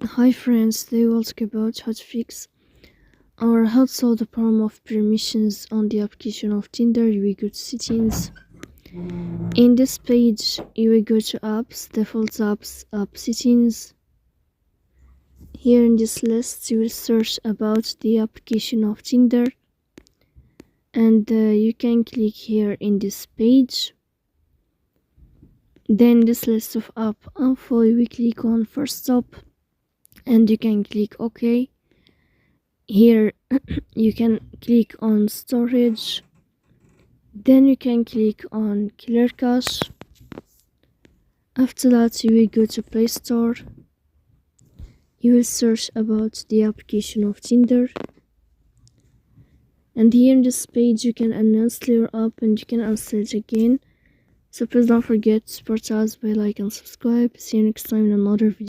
Hi friends, today we'll talk about how to fix or how to solve the problem of permissions on the application of Tinder. You will go to settings. In this page, you will go to apps, default apps, app settings. Here in this list, you will search about the application of Tinder, and you can click here in this page. Then this list of app info, you will click on first stop, and you can click OK. Here you can click on storage, then you can click on clear cache. After that, you will go to Play Store. You will search about the application of Tinder, and here in this page you can uninstall your app and you can install it again. So please don't forget to support us by like and subscribe. See you next time in another video.